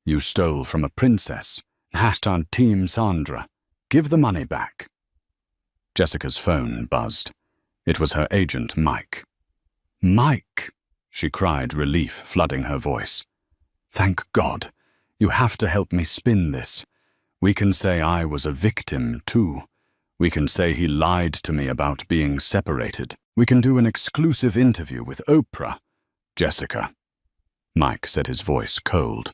You stole from a princess. # Team Sandra. Give the money back." Jessica's phone buzzed. It was her agent, Mike. "Mike," she cried, relief flooding her voice. "Thank God. You have to help me spin this. We can say I was a victim, too. We can say he lied to me about being separated. We can do an exclusive interview with Oprah." "Jessica," Mike said, his voice cold,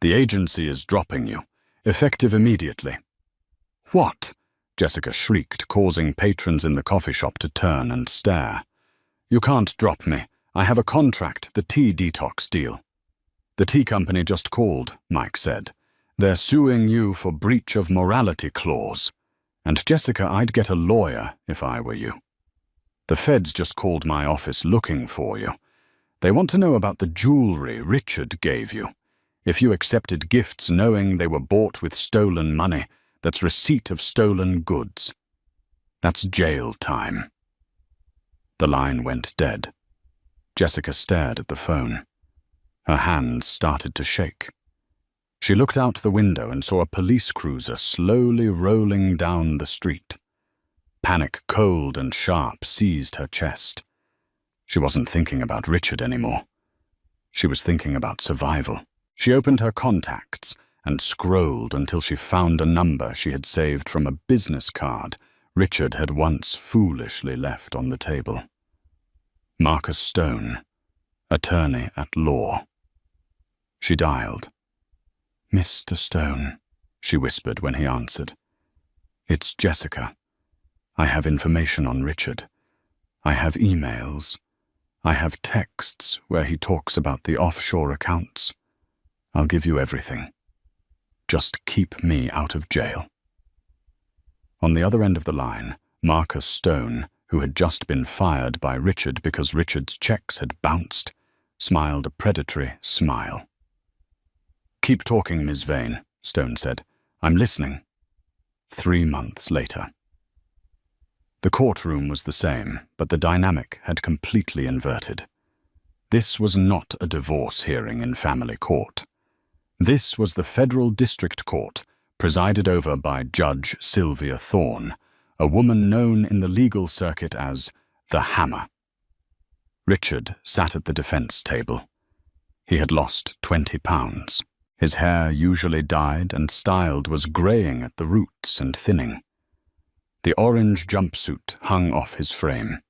"the agency is dropping you. Effective immediately." "What?" Jessica shrieked, causing patrons in the coffee shop to turn and stare. "You can't drop me. I have a contract, the tea detox deal." "The tea company just called," Mike said. "They're suing you for breach of morality clause. And Jessica, I'd get a lawyer if I were you. The feds just called my office looking for you. They want to know about the jewelry Richard gave you. If you accepted gifts knowing they were bought with stolen money, that's receipt of stolen goods. That's jail time." The line went dead. Jessica stared at the phone. Her hands started to shake. She looked out the window and saw a police cruiser slowly rolling down the street. Panic, cold and sharp, seized her chest. She wasn't thinking about Richard anymore. She was thinking about survival. She opened her contacts and scrolled until she found a number she had saved from a business card Richard had once foolishly left on the table. Marcus Stone, attorney at law. She dialed. "Mr. Stone," she whispered when he answered. "It's Jessica. I have information on Richard. I have emails. I have texts where he talks about the offshore accounts. I'll give you everything. Just keep me out of jail." On the other end of the line, Marcus Stone, who had just been fired by Richard because Richard's checks had bounced, smiled a predatory smile. "Keep talking, Ms. Vane," Stone said. "I'm listening." 3 months later. The courtroom was the same, but the dynamic had completely inverted. This was not a divorce hearing in family court. This was the Federal District Court, presided over by Judge Sylvia Thorne, a woman known in the legal circuit as the Hammer. Richard sat at the defense table. He had lost 20 pounds. His hair, usually dyed and styled, was graying at the roots and thinning. The orange jumpsuit hung off his frame.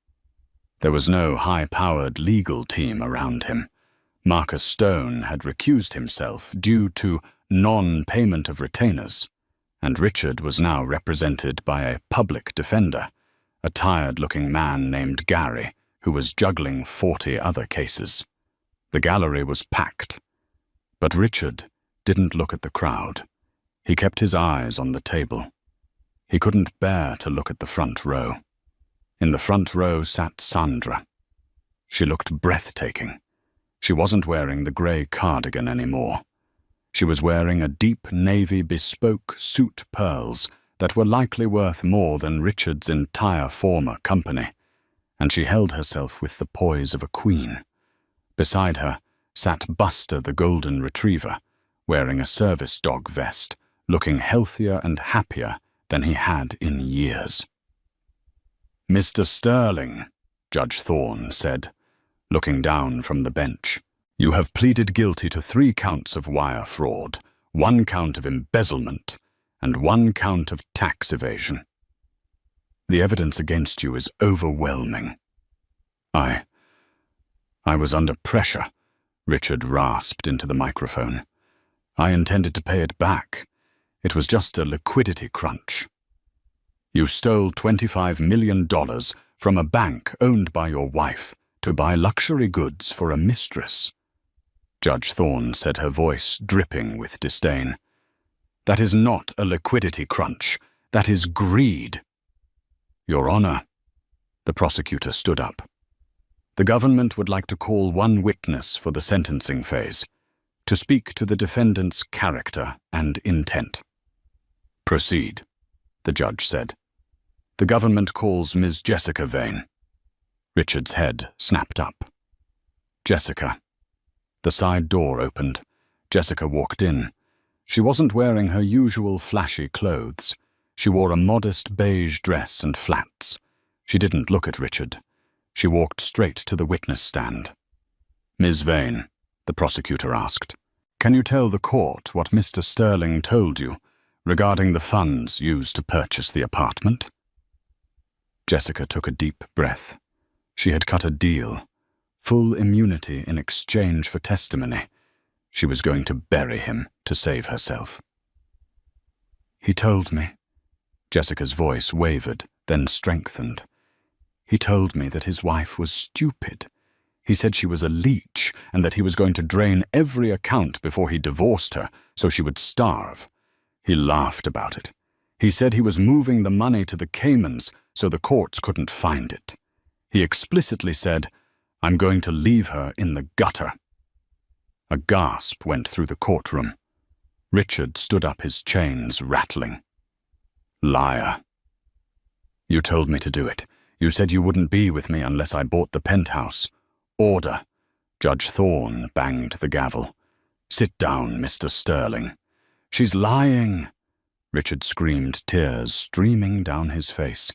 There was no high-powered legal team around him. Marcus Stone had recused himself due to non-payment of retainers, and Richard was now represented by a public defender, a tired-looking man named Gary, who was juggling 40 other cases. The gallery was packed, but Richard didn't look at the crowd. He kept his eyes on the table. He couldn't bear to look at the front row. In the front row sat Sandra. She looked breathtaking. She wasn't wearing the grey cardigan anymore. She was wearing a deep navy bespoke suit pearls that were likely worth more than Richard's entire former company, and she held herself with the poise of a queen. Beside her sat Buster the golden retriever, wearing a service dog vest, looking healthier and happier than he had in years. "Mr. Sterling," Judge Thorne said, looking down from the bench, "you have pleaded guilty to 3 counts of wire fraud, 1 count of embezzlement, and 1 count of tax evasion. The evidence against you is overwhelming." I was under pressure," Richard rasped into the microphone. "I intended to pay it back. It was just a liquidity crunch." "You stole $25 million from a bank owned by your wife to buy luxury goods for a mistress," Judge Thorne said, her voice dripping with disdain. "That is not a liquidity crunch. That is greed." "Your Honor," the prosecutor stood up. "The government would like to call 1 witness for the sentencing phase, to speak to the defendant's character and intent." "Proceed," the judge said. "The government calls Ms. Jessica Vane." Richard's head snapped up. "Jessica." The side door opened. Jessica walked in. She wasn't wearing her usual flashy clothes. She wore a modest beige dress and flats. She didn't look at Richard. She walked straight to the witness stand. "Ms. Vane," the prosecutor asked, "can you tell the court what Mr. Sterling told you regarding the funds used to purchase the apartment?" Jessica took a deep breath. She had cut a deal. Full immunity in exchange for testimony. She was going to bury him to save herself. "He told me." Jessica's voice wavered, then strengthened. "He told me that his wife was stupid. He said she was a leech and that he was going to drain every account before he divorced her so she would starve. He laughed about it. He said he was moving the money to the Caymans so the courts couldn't find it. He explicitly said, 'I'm going to leave her in the gutter.'" A gasp went through the courtroom. Richard stood up, his chains rattling. "Liar. You told me to do it. You said you wouldn't be with me unless I bought the penthouse. Order." Judge Thorne banged the gavel. "Sit down, Mr. Sterling." "She's lying," Richard screamed, tears streaming down his face.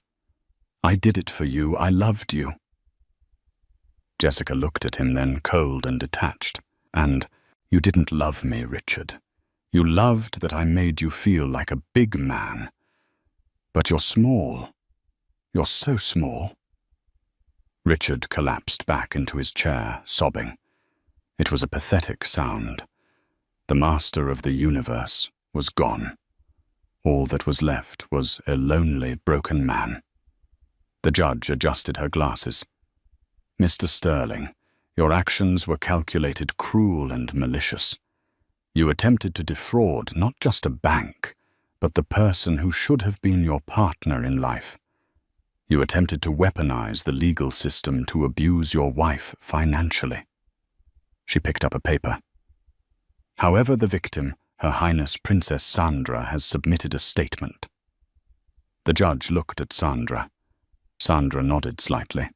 "I did it for you. I loved you." Jessica looked at him then, cold and detached. "And you didn't love me, Richard. You loved that I made you feel like a big man. But you're small. You're so small." Richard collapsed back into his chair, sobbing. It was a pathetic sound. The master of the universe was gone. All that was left was a lonely, broken man. The judge adjusted her glasses. "Mr. Sterling, your actions were calculated, cruel, and malicious. You attempted to defraud not just a bank, but the person who should have been your partner in life. You attempted to weaponize the legal system to abuse your wife financially." She picked up a paper. "However, the victim, Her Highness Princess Sandra, has submitted a statement." The judge looked at Sandra. Sandra nodded slightly.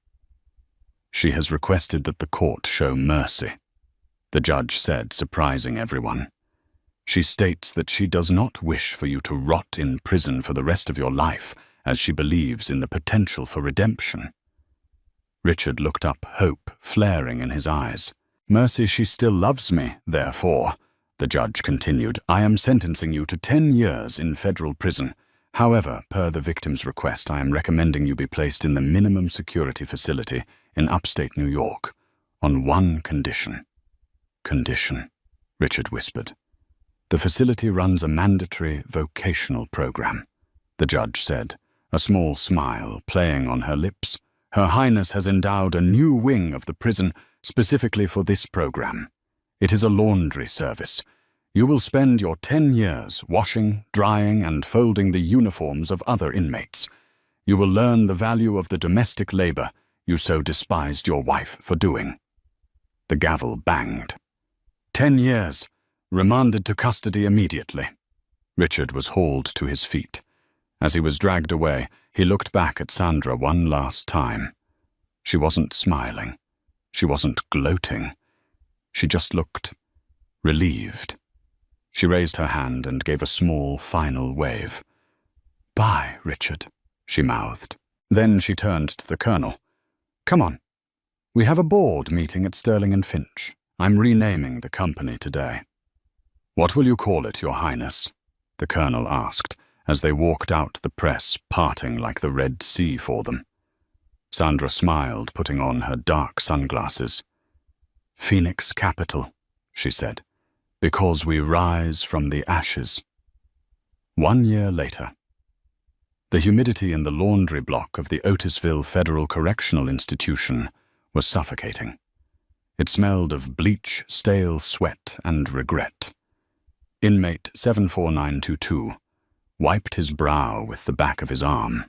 "She has requested that the court show mercy," the judge said, surprising everyone. "She states that she does not wish for you to rot in prison for the rest of your life, as she believes in the potential for redemption." Richard looked up, hope flaring in his eyes. "Mercy, she still loves me, therefore," the judge continued, "I am sentencing you to 10 years in federal prison. However, per the victim's request, I am recommending you be placed in the minimum security facility in upstate New York, on one condition." "Condition," Richard whispered. "The facility runs a mandatory vocational program," the judge said, a small smile playing on her lips. "Her Highness has endowed a new wing of the prison specifically for this program. It is a laundry service. You will spend your 10 years washing, drying, and folding the uniforms of other inmates. You will learn the value of the domestic labor you so despised your wife for doing." The gavel banged. 10 years. Remanded to custody immediately." Richard was hauled to his feet. As he was dragged away, he looked back at Sandra one last time. She wasn't smiling. She wasn't gloating. She just looked relieved. She raised her hand and gave a small, final wave. "Bye, Richard," she mouthed. Then she turned to the colonel. "Come on. We have a board meeting at Sterling and Finch. I'm renaming the company today." "What will you call it, Your Highness?" the colonel asked, as they walked out, the press parting like the Red Sea for them. Sandra smiled, putting on her dark sunglasses. "Phoenix Capital," she said, "because we rise from the ashes." 1 year later. The humidity in the laundry block of the Otisville Federal Correctional Institution was suffocating. It smelled of bleach, stale sweat, and regret. Inmate 74922 wiped his brow with the back of his arm.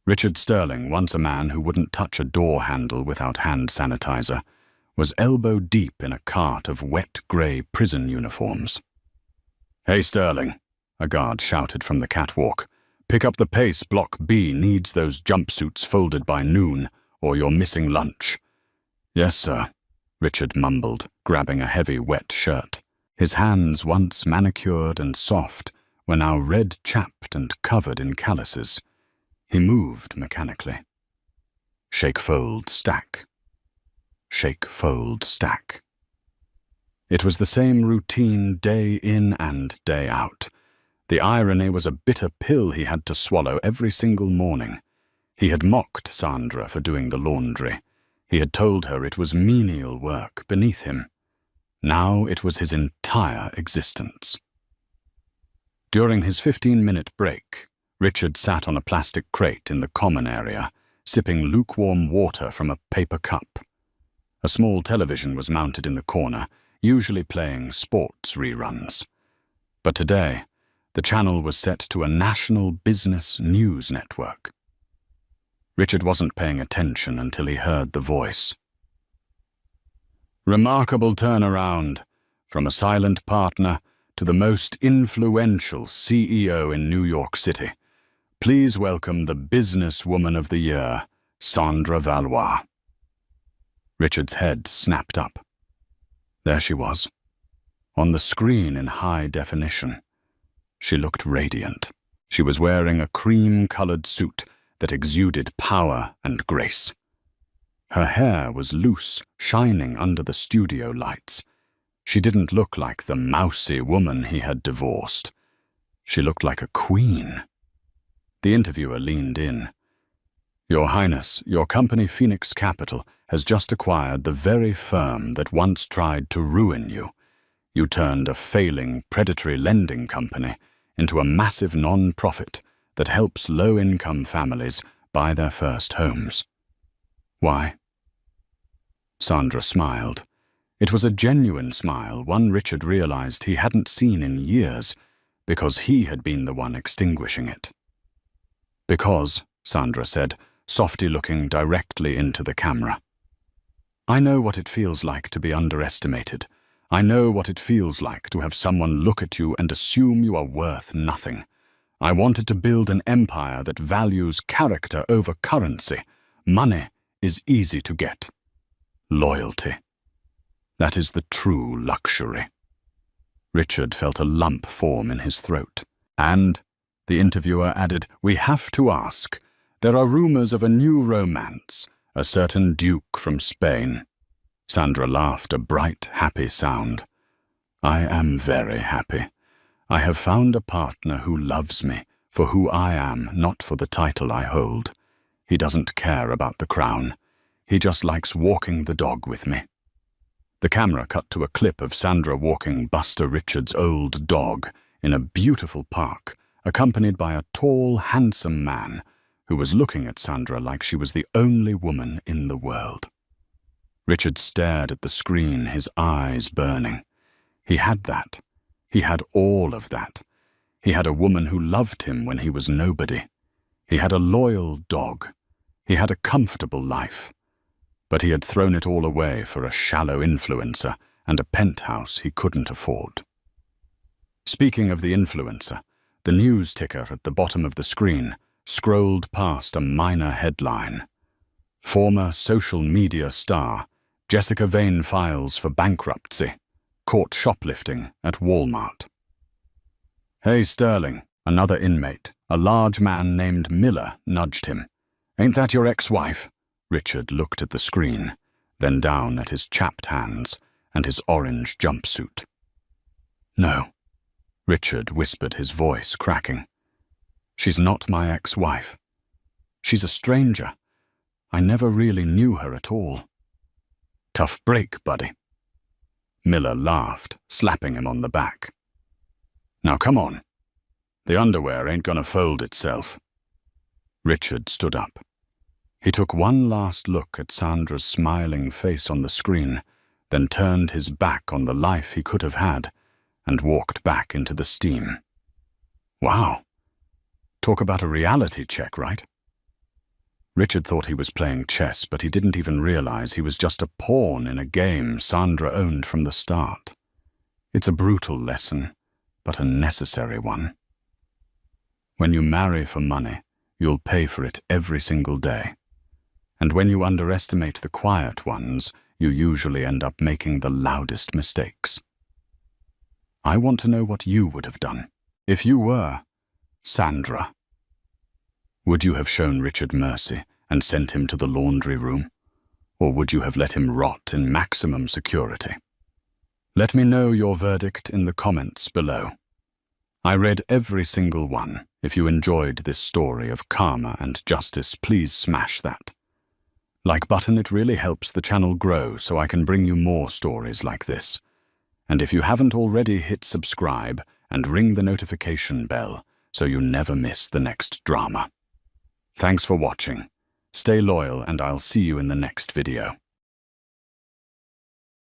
Richard Sterling, once a man who wouldn't touch a door handle without hand sanitizer, was elbow deep in a cart of wet grey prison uniforms. "Hey, Sterling," a guard shouted from the catwalk. "Pick up the pace. Block B needs those jumpsuits folded by noon, or you're missing lunch." "Yes, sir," Richard mumbled, grabbing a heavy wet shirt. His hands, once manicured and soft, were now red-chapped and covered in calluses. He moved mechanically. Shake, fold, stack. Shake, fold, stack. It was the same routine day in and day out. The irony was a bitter pill he had to swallow every single morning. He had mocked Sandra for doing the laundry. He had told her it was menial work beneath him. Now it was his entire existence. During his 15-minute break, Richard sat on a plastic crate in the common area, sipping lukewarm water from a paper cup. A small television was mounted in the corner, usually playing sports reruns. But today, the channel was set to a national business news network. Richard wasn't paying attention until he heard the voice. "Remarkable turnaround, from a silent partner to the most influential CEO in New York City. Please welcome the businesswoman of the year, Sandra Valois." Richard's head snapped up. There she was, on the screen in high definition. She looked radiant. She was wearing a cream-colored suit that exuded power and grace. Her hair was loose, shining under the studio lights. She didn't look like the mousy woman he had divorced. She looked like a queen. The interviewer leaned in. "Your Highness, your company Phoenix Capital has just acquired the very firm that once tried to ruin you. You turned a failing predatory lending company into a massive non-profit that helps low-income families buy their first homes." "Why?" Sandra smiled. It was a genuine smile, one Richard realized he hadn't seen in years, because he had been the one extinguishing it. "Because," Sandra said, softly looking directly into the camera, "I know what it feels like to be underestimated. I know what it feels like to have someone look at you and assume you are worth nothing. I wanted to build an empire that values character over currency. Money is easy to get. Loyalty. That is the true luxury." Richard felt a lump form in his throat. "And," the interviewer added, "we have to ask. There are rumors of a new romance, a certain duke from Spain." Sandra laughed, a bright, happy sound. "I am very happy. I have found a partner who loves me for who I am, not for the title I hold. He doesn't care about the crown. He just likes walking the dog with me." The camera cut to a clip of Sandra walking Buster Richards' old dog in a beautiful park, accompanied by a tall, handsome man who was looking at Sandra like she was the only woman in the world. Richard stared at the screen, his eyes burning. He had that. He had all of that. He had a woman who loved him when he was nobody. He had a loyal dog. He had a comfortable life. But he had thrown it all away for a shallow influencer and a penthouse he couldn't afford. Speaking of the influencer, the news ticker at the bottom of the screen scrolled past a minor headline. "Former social media star Jessica Vane files for bankruptcy. Caught shoplifting at Walmart." "Hey, Sterling," another inmate, a large man named Miller, nudged him. "Ain't that your ex-wife?" Richard looked at the screen, then down at his chapped hands and his orange jumpsuit. "No," Richard whispered, his voice cracking. "She's not my ex-wife. She's a stranger. I never really knew her at all." "Tough break, buddy." Miller laughed, slapping him on the back. "Now come on. The underwear ain't gonna fold itself." Richard stood up. He took one last look at Sandra's smiling face on the screen, then turned his back on the life he could have had and walked back into the steam. Wow. Talk about a reality check, right? Richard thought he was playing chess, but he didn't even realize he was just a pawn in a game Sandra owned from the start. It's a brutal lesson, but a necessary one. When you marry for money, you'll pay for it every single day. And when you underestimate the quiet ones, you usually end up making the loudest mistakes. I want to know what you would have done if you were Sandra. Would you have shown Richard mercy and sent him to the laundry room? Or would you have let him rot in maximum security? Let me know your verdict in the comments below. I read every single one. If you enjoyed this story of karma and justice, please smash that like button. It really helps the channel grow so I can bring you more stories like this. And if you haven't already, hit subscribe and ring the notification bell so you never miss the next drama. Thanks for watching. Stay loyal and I'll see you in the next video.